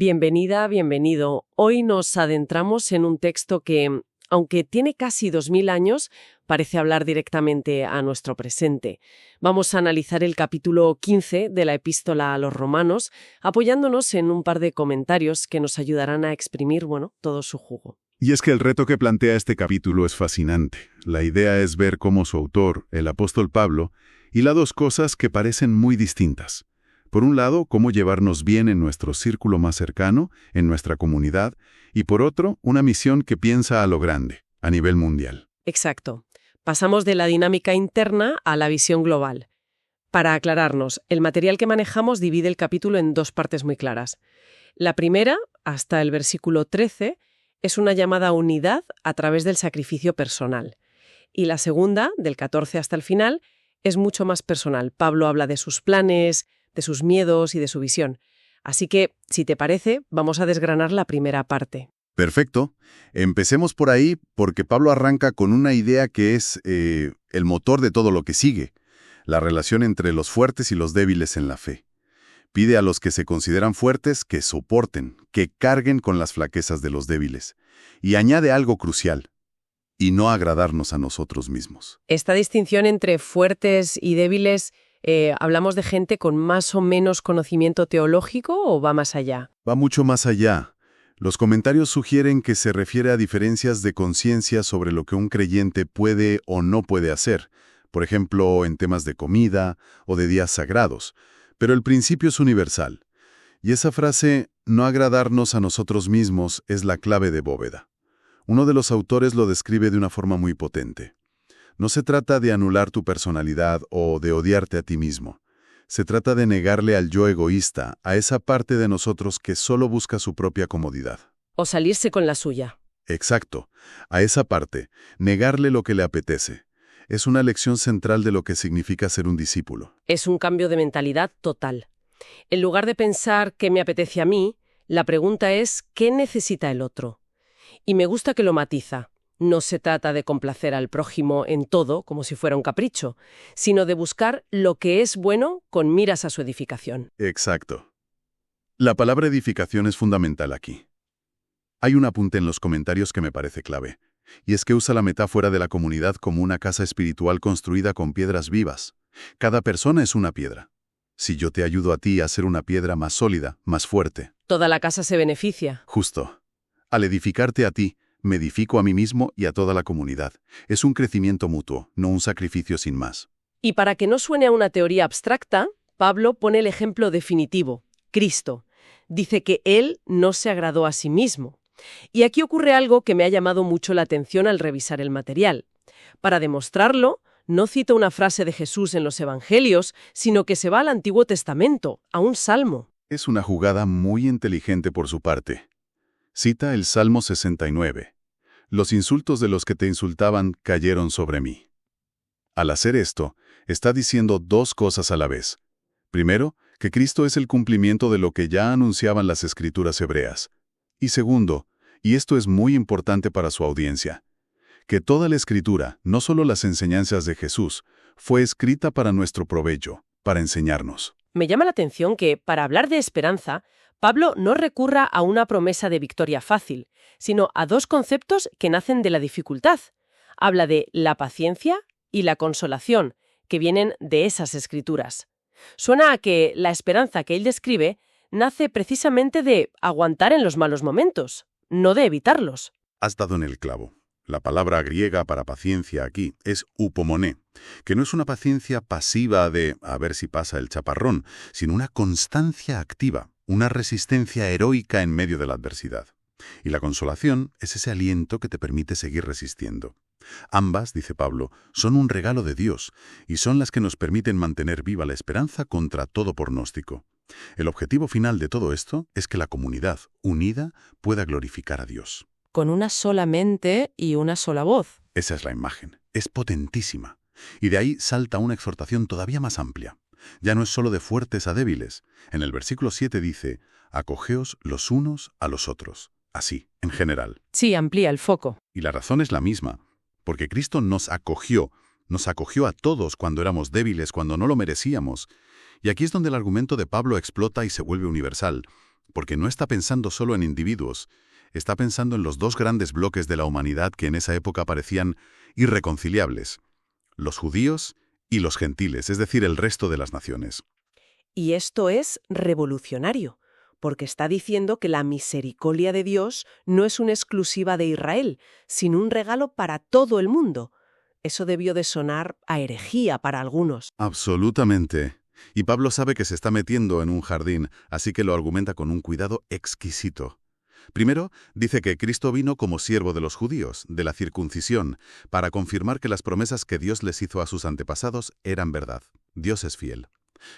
Bienvenida, bienvenido. Hoy nos adentramos en un texto que, aunque tiene casi 2000 años, parece hablar directamente a nuestro presente. Vamos a analizar el capítulo 15 de la Epístola a los Romanos, apoyándonos en un par de comentarios que nos ayudarán a exprimir, todo su jugo. Y es que el reto que plantea este capítulo es fascinante. La idea es ver cómo su autor, el apóstol Pablo, hila dos cosas que parecen muy distintas. Por un lado, cómo llevarnos bien en nuestro círculo más cercano, en nuestra comunidad, y por otro, una misión que piensa a lo grande, a nivel mundial. Exacto. Pasamos de la dinámica interna a la visión global. Para aclararnos, el material que manejamos divide el capítulo en dos partes muy claras. La primera, hasta el versículo 13, es una llamada a unidad a través del sacrificio personal. Y la segunda, del 14 hasta el final, es mucho más personal. Pablo habla de sus planes, de sus miedos y de su visión. Así que, si te parece, vamos a desgranar la primera parte. Perfecto. Empecemos por ahí porque Pablo arranca con una idea que es el motor de todo lo que sigue, la relación entre los fuertes y los débiles en la fe. Pide a los que se consideran fuertes que soporten, que carguen con las flaquezas de los débiles. Y añade algo crucial, y no agradarnos a nosotros mismos. Esta distinción entre fuertes y débiles, ¿hablamos de gente con más o menos conocimiento teológico o va más allá? Va mucho más allá. Los comentarios sugieren que se refiere a diferencias de conciencia sobre lo que un creyente puede o no puede hacer, por ejemplo, en temas de comida o de días sagrados. Pero el principio es universal. Y esa frase, no agradarnos a nosotros mismos, es la clave de Bóveda. Uno de los autores lo describe de una forma muy potente. No se trata de anular tu personalidad o de odiarte a ti mismo. Se trata de negarle al yo egoísta, a esa parte de nosotros que solo busca su propia comodidad. O salirse con la suya. Exacto. A esa parte, negarle lo que le apetece. Es una lección central de lo que significa ser un discípulo. Es un cambio de mentalidad total. En lugar de pensar qué me apetece a mí, la pregunta es ¿qué necesita el otro? Y me gusta que lo matiza. No se trata de complacer al prójimo en todo, como si fuera un capricho, sino de buscar lo que es bueno con miras a su edificación. Exacto. La palabra edificación es fundamental aquí. Hay un apunte en los comentarios que me parece clave, y es que usa la metáfora de la comunidad como una casa espiritual construida con piedras vivas. Cada persona es una piedra. Si yo te ayudo a ti a ser una piedra más sólida, más fuerte. Toda la casa se beneficia. Justo. Al edificarte a ti, me edifico a mí mismo y a toda la comunidad. Es un crecimiento mutuo, no un sacrificio sin más. Y para que no suene a una teoría abstracta, Pablo pone el ejemplo definitivo, Cristo. Dice que Él no se agradó a sí mismo. Y aquí ocurre algo que me ha llamado mucho la atención al revisar el material. Para demostrarlo, no cita una frase de Jesús en los Evangelios, sino que se va al Antiguo Testamento, a un salmo. Es una jugada muy inteligente por su parte. Cita el Salmo 69. Los insultos de los que te insultaban cayeron sobre mí. Al hacer esto, está diciendo dos cosas a la vez. Primero, que Cristo es el cumplimiento de lo que ya anunciaban las Escrituras hebreas. Y segundo, y esto es muy importante para su audiencia, que toda la Escritura, no solo las enseñanzas de Jesús, fue escrita para nuestro provecho, para enseñarnos. Me llama la atención que, para hablar de esperanza, Pablo no recurra a una promesa de victoria fácil, sino a dos conceptos que nacen de la dificultad. Habla de la paciencia y la consolación, que vienen de esas escrituras. Suena a que la esperanza que él describe nace precisamente de aguantar en los malos momentos, no de evitarlos. Has dado en el clavo. La palabra griega para paciencia aquí es upomoné, que no es una paciencia pasiva de a ver si pasa el chaparrón, sino una constancia activa, una resistencia heroica en medio de la adversidad. Y la consolación es ese aliento que te permite seguir resistiendo. Ambas, dice Pablo, son un regalo de Dios y son las que nos permiten mantener viva la esperanza contra todo pronóstico. El objetivo final de todo esto es que la comunidad, unida, pueda glorificar a Dios. Con una sola mente y una sola voz. Esa es la imagen. Es potentísima. Y de ahí salta una exhortación todavía más amplia. Ya no es solo de fuertes a débiles. En el versículo 7 dice, acogeos los unos a los otros. Así, en general. Sí, amplía el foco. Y la razón es la misma. Porque Cristo nos acogió a todos cuando éramos débiles, cuando no lo merecíamos. Y aquí es donde el argumento de Pablo explota y se vuelve universal. porque no está pensando solo en individuos, está pensando en los dos grandes bloques de la humanidad que en esa época parecían irreconciliables, los judíos y los gentiles, es decir, el resto de las naciones. Y esto es revolucionario, porque está diciendo que la misericordia de Dios no es una exclusiva de Israel, sino un regalo para todo el mundo. Eso debió de sonar a herejía para algunos. Absolutamente. Y Pablo sabe que se está metiendo en un jardín, así que lo argumenta con un cuidado exquisito. Primero, dice que Cristo vino como siervo de los judíos, de la circuncisión, para confirmar que las promesas que Dios les hizo a sus antepasados eran verdad. Dios es fiel.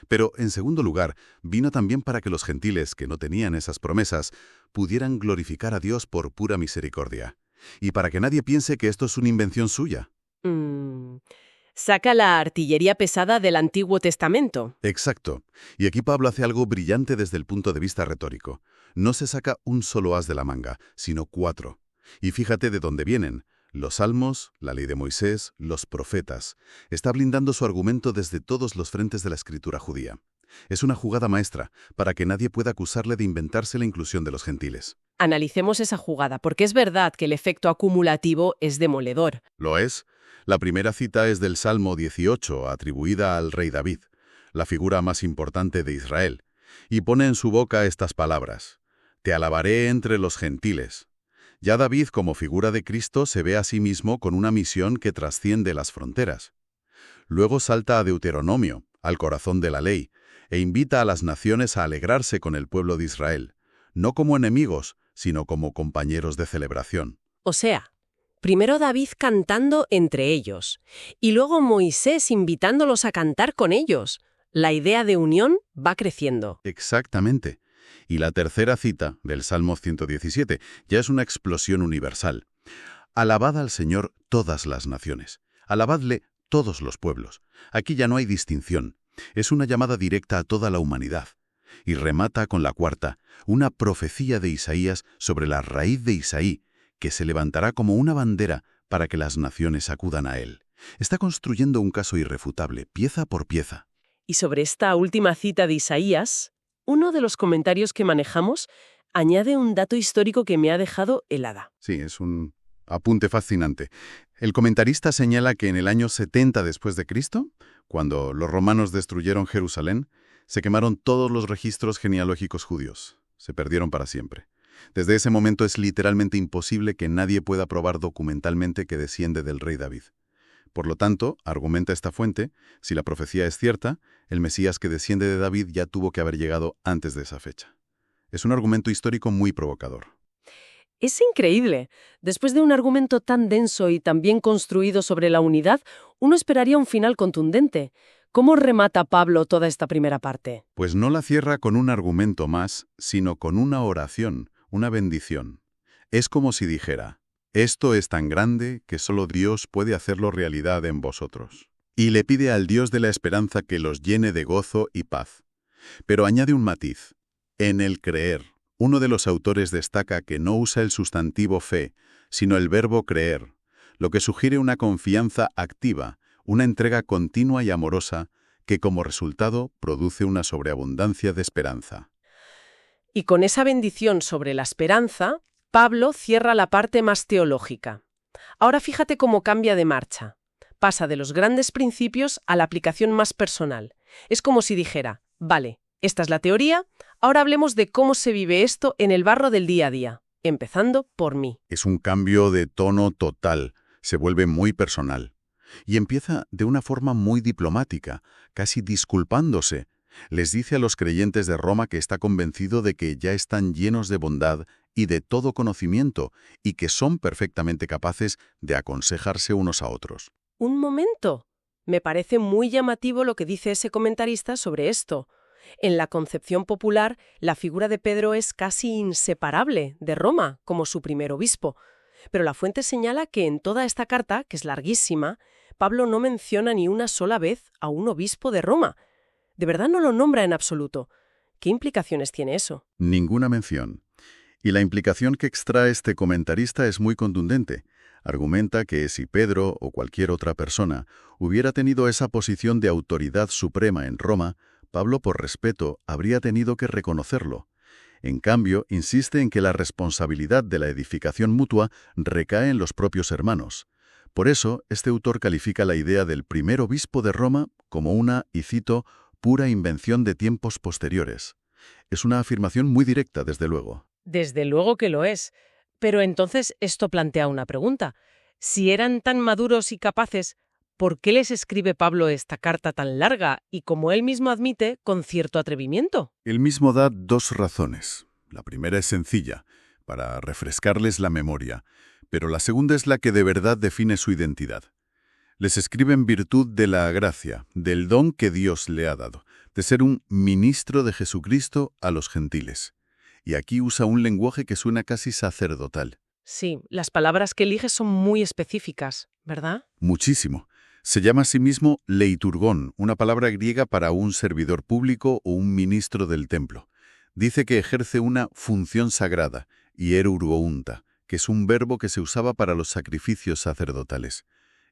Pero, en segundo lugar, vino también para que los gentiles, que no tenían esas promesas, pudieran glorificar a Dios por pura misericordia. Y para que nadie piense que esto es una invención suya. Saca la artillería pesada del Antiguo Testamento. Exacto. Y aquí Pablo hace algo brillante desde el punto de vista retórico. No se saca un solo as de la manga, sino 4. Y fíjate de dónde vienen. Los Salmos, la ley de Moisés, los profetas. Está blindando su argumento desde todos los frentes de la escritura judía. Es una jugada maestra, para que nadie pueda acusarle de inventarse la inclusión de los gentiles. Analicemos esa jugada, porque es verdad que el efecto acumulativo es demoledor. ¿Lo es? La primera cita es del Salmo 18, atribuida al rey David, la figura más importante de Israel, y pone en su boca estas palabras: «Te alabaré entre los gentiles». Ya David, como figura de Cristo, se ve a sí mismo con una misión que trasciende las fronteras. Luego salta a Deuteronomio, al corazón de la ley, e invita a las naciones a alegrarse con el pueblo de Israel, no como enemigos, sino como compañeros de celebración. O sea, primero David cantando entre ellos, y luego Moisés invitándolos a cantar con ellos. La idea de unión va creciendo. Exactamente. Y la tercera cita, del Salmo 117, ya es una explosión universal. Alabad al Señor todas las naciones. Alabadle todos los pueblos. Aquí ya no hay distinción. Es una llamada directa a toda la humanidad. Y remata con la cuarta, una profecía de Isaías sobre la raíz de Isaí, que se levantará como una bandera para que las naciones acudan a él. Está construyendo un caso irrefutable, pieza por pieza. Y sobre esta última cita de Isaías, uno de los comentarios que manejamos añade un dato histórico que me ha dejado helada. Sí, es un apunte fascinante. El comentarista señala que en el año 70 después de Cristo, cuando los romanos destruyeron Jerusalén, se quemaron todos los registros genealógicos judíos. Se perdieron para siempre. Desde ese momento es literalmente imposible que nadie pueda probar documentalmente que desciende del rey David. Por lo tanto, argumenta esta fuente, si la profecía es cierta, el Mesías que desciende de David ya tuvo que haber llegado antes de esa fecha. Es un argumento histórico muy provocador. Es increíble. Después de un argumento tan denso y tan bien construido sobre la unidad, uno esperaría un final contundente. ¿Cómo remata Pablo toda esta primera parte? Pues no la cierra con un argumento más, sino con una oración, una bendición. Es como si dijera: «Esto es tan grande que solo Dios puede hacerlo realidad en vosotros». Y le pide al Dios de la esperanza que los llene de gozo y paz. Pero añade un matiz: en el creer. Uno de los autores destaca que no usa el sustantivo fe, sino el verbo creer, lo que sugiere una confianza activa, una entrega continua y amorosa, que como resultado produce una sobreabundancia de esperanza. Y con esa bendición sobre la esperanza, Pablo cierra la parte más teológica. Ahora fíjate cómo cambia de marcha. Pasa de los grandes principios a la aplicación más personal. Es como si dijera: vale, esta es la teoría, ahora hablemos de cómo se vive esto en el barro del día a día, empezando por mí. Es un cambio de tono total, se vuelve muy personal. Y empieza de una forma muy diplomática, casi disculpándose. Les dice a los creyentes de Roma que está convencido de que ya están llenos de bondad y de todo conocimiento, y que son perfectamente capaces de aconsejarse unos a otros. Un momento. Me parece muy llamativo lo que dice ese comentarista sobre esto. En la concepción popular, la figura de Pedro es casi inseparable de Roma como su primer obispo. Pero la fuente señala que en toda esta carta, que es larguísima, Pablo no menciona ni una sola vez a un obispo de Roma. De verdad no lo nombra en absoluto. ¿Qué implicaciones tiene eso? Ninguna mención. Y la implicación que extrae este comentarista es muy contundente. Argumenta que si Pedro o cualquier otra persona hubiera tenido esa posición de autoridad suprema en Roma, Pablo, por respeto, habría tenido que reconocerlo. En cambio, insiste en que la responsabilidad de la edificación mutua recae en los propios hermanos. Por eso, este autor califica la idea del primer obispo de Roma como una, y cito, pura invención de tiempos posteriores. Es una afirmación muy directa, desde luego. Desde luego que lo es. Pero entonces esto plantea una pregunta. Si eran tan maduros y capaces, ¿por qué les escribe Pablo esta carta tan larga y, como él mismo admite, con cierto atrevimiento? Él mismo da dos razones. La primera es sencilla, para refrescarles la memoria, pero la segunda es la que de verdad define su identidad. Les escribe en virtud de la gracia, del don que Dios le ha dado, de ser un ministro de Jesucristo a los gentiles. Y aquí usa un lenguaje que suena casi sacerdotal. Sí, las palabras que elige son muy específicas, ¿verdad? Muchísimo. Se llama a sí mismo leiturgón, una palabra griega para un servidor público o un ministro del templo. Dice que ejerce una función sagrada, hierurgounta, que es un verbo que se usaba para los sacrificios sacerdotales.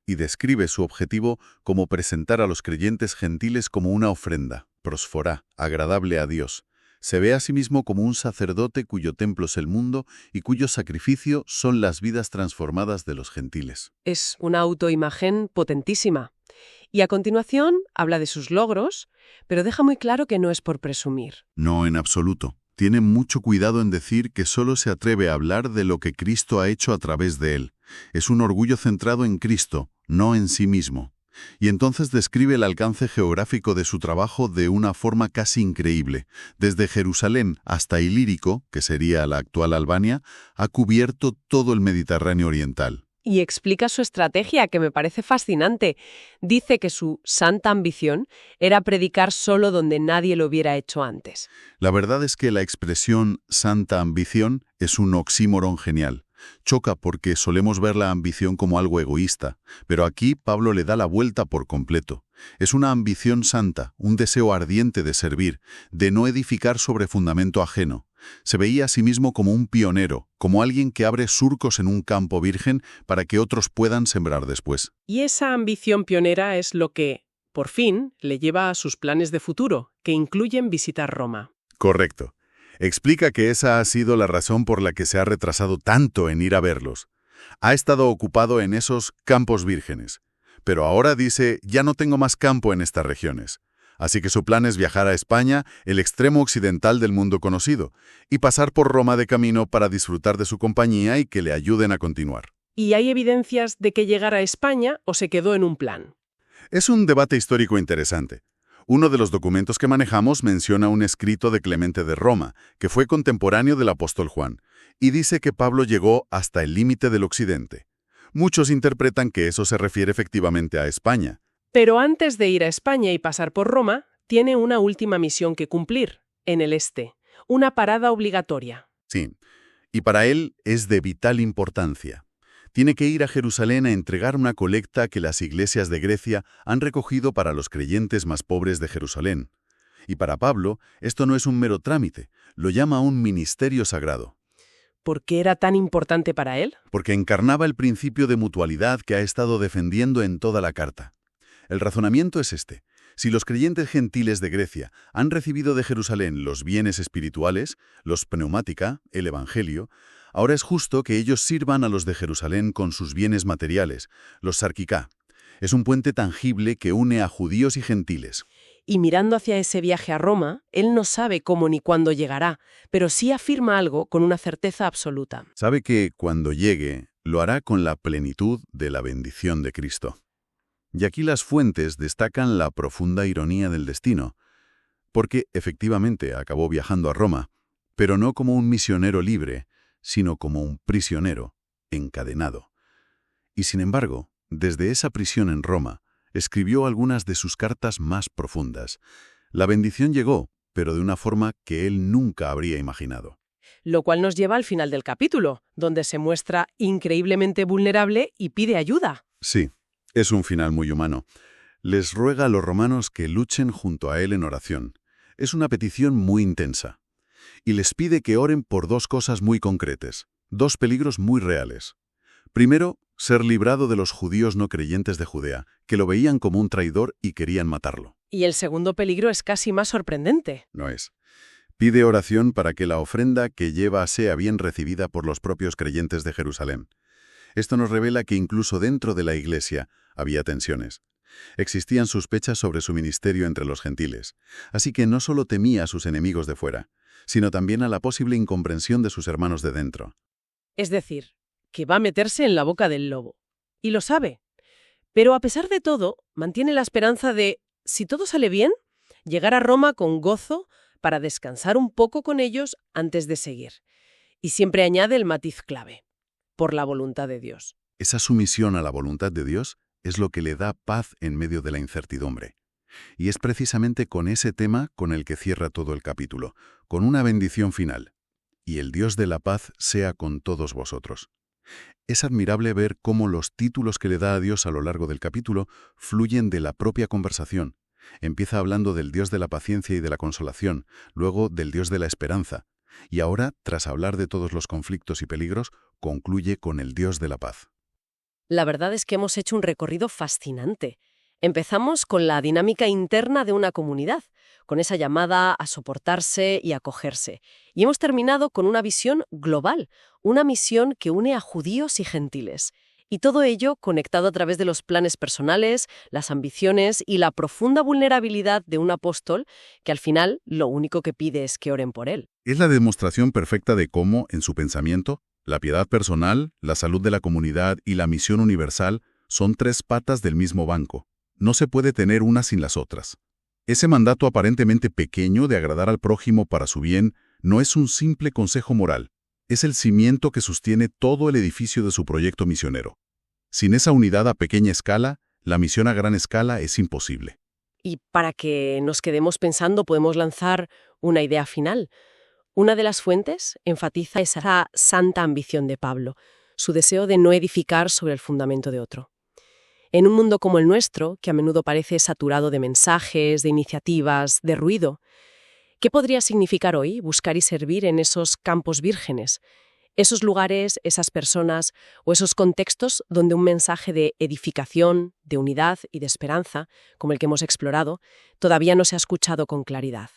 Y describe su objetivo como presentar a los creyentes gentiles como una ofrenda, prosforá, agradable a Dios. Se ve a sí mismo como un sacerdote cuyo templo es el mundo y cuyo sacrificio son las vidas transformadas de los gentiles. Es una autoimagen potentísima. Y a continuación habla de sus logros, pero deja muy claro que no es por presumir. No, en absoluto. Tiene mucho cuidado en decir que solo se atreve a hablar de lo que Cristo ha hecho a través de él. Es un orgullo centrado en Cristo, no en sí mismo. Y entonces describe el alcance geográfico de su trabajo de una forma casi increíble. Desde Jerusalén hasta Ilírico, que sería la actual Albania, ha cubierto todo el Mediterráneo oriental. Y explica su estrategia, que me parece fascinante. Dice que su santa ambición era predicar solo donde nadie lo hubiera hecho antes. La verdad es que la expresión santa ambición es un oxímoron genial. Choca porque solemos ver la ambición como algo egoísta, pero aquí Pablo le da la vuelta por completo. Es una ambición santa, un deseo ardiente de servir, de no edificar sobre fundamento ajeno. Se veía a sí mismo como un pionero, como alguien que abre surcos en un campo virgen para que otros puedan sembrar después. Y esa ambición pionera es lo que, por fin, le lleva a sus planes de futuro, que incluyen visitar Roma. Correcto. Explica que esa ha sido la razón por la que se ha retrasado tanto en ir a verlos. Ha estado ocupado en esos campos vírgenes. Pero ahora dice, ya no tengo más campo en estas regiones. Así que su plan es viajar a España, el extremo occidental del mundo conocido, y pasar por Roma de camino para disfrutar de su compañía y que le ayuden a continuar. ¿Y hay evidencias de que llegara a España o se quedó en un plan? Es un debate histórico interesante. Uno de los documentos que manejamos menciona un escrito de Clemente de Roma, que fue contemporáneo del apóstol Juan, y dice que Pablo llegó hasta el límite del occidente. Muchos interpretan que eso se refiere efectivamente a España. Pero antes de ir a España y pasar por Roma, tiene una última misión que cumplir, en el este, una parada obligatoria. Sí, y para él es de vital importancia. Tiene que ir a Jerusalén a entregar una colecta que las iglesias de Grecia han recogido para los creyentes más pobres de Jerusalén. Y para Pablo, esto no es un mero trámite, lo llama un ministerio sagrado. ¿Por qué era tan importante para él? Porque encarnaba el principio de mutualidad que ha estado defendiendo en toda la carta. El razonamiento es este. Si los creyentes gentiles de Grecia han recibido de Jerusalén los bienes espirituales, los pneumática, el evangelio, ahora es justo que ellos sirvan a los de Jerusalén con sus bienes materiales, los sarkiká. Es un puente tangible que une a judíos y gentiles. Y mirando hacia ese viaje a Roma, él no sabe cómo ni cuándo llegará, pero sí afirma algo con una certeza absoluta. Sabe que cuando llegue, lo hará con la plenitud de la bendición de Cristo. Y aquí las fuentes destacan la profunda ironía del destino, porque efectivamente acabó viajando a Roma, pero no como un misionero libre, sino como un prisionero, encadenado. Y sin embargo, desde esa prisión en Roma, escribió algunas de sus cartas más profundas. La bendición llegó, pero de una forma que él nunca habría imaginado. Lo cual nos lleva al final del capítulo, donde se muestra increíblemente vulnerable y pide ayuda. Sí, es un final muy humano. Les ruega a los romanos que luchen junto a él en oración. Es una petición muy intensa. Y les pide que oren por dos cosas muy concretas, dos peligros muy reales. Primero, ser librado de los judíos no creyentes de Judea, que lo veían como un traidor y querían matarlo. Y el segundo peligro es casi más sorprendente. No es. Pide oración para que la ofrenda que lleva sea bien recibida por los propios creyentes de Jerusalén. Esto nos revela que incluso dentro de la Iglesia había tensiones. Existían sospechas sobre su ministerio entre los gentiles, así que no solo temía a sus enemigos de fuera, sino también a la posible incomprensión de sus hermanos de dentro. Es decir, que va a meterse en la boca del lobo. Y lo sabe. Pero a pesar de todo, mantiene la esperanza de, si todo sale bien, llegar a Roma con gozo para descansar un poco con ellos antes de seguir. Y siempre añade el matiz clave: por la voluntad de Dios. Esa sumisión a la voluntad de Dios es lo que le da paz en medio de la incertidumbre. Y es precisamente con ese tema con el que cierra todo el capítulo, con una bendición final. Y el Dios de la paz sea con todos vosotros. Es admirable ver cómo los títulos que le da a Dios a lo largo del capítulo fluyen de la propia conversación. Empieza hablando del Dios de la paciencia y de la consolación, luego del Dios de la esperanza, y ahora, tras hablar de todos los conflictos y peligros, concluye con el Dios de la paz. La verdad es que hemos hecho un recorrido fascinante. Empezamos con la dinámica interna de una comunidad, con esa llamada a soportarse y acogerse. Y hemos terminado con una visión global, una misión que une a judíos y gentiles. Y todo ello conectado a través de los planes personales, las ambiciones y la profunda vulnerabilidad de un apóstol que al final lo único que pide es que oren por él. Es la demostración perfecta de cómo, en su pensamiento, la piedad personal, la salud de la comunidad y la misión universal son tres patas del mismo banco. No se puede tener una sin las otras. Ese mandato aparentemente pequeño de agradar al prójimo para su bien no es un simple consejo moral. Es el cimiento que sostiene todo el edificio de su proyecto misionero. Sin esa unidad a pequeña escala, la misión a gran escala es imposible. Y para que nos quedemos pensando, podemos lanzar una idea final. Una de las fuentes enfatiza esa santa ambición de Pablo, su deseo de no edificar sobre el fundamento de otro. En un mundo como el nuestro, que a menudo parece saturado de mensajes, de iniciativas, de ruido, ¿qué podría significar hoy buscar y servir en esos campos vírgenes? Esos lugares, esas personas o esos contextos donde un mensaje de edificación, de unidad y de esperanza, como el que hemos explorado, todavía no se ha escuchado con claridad.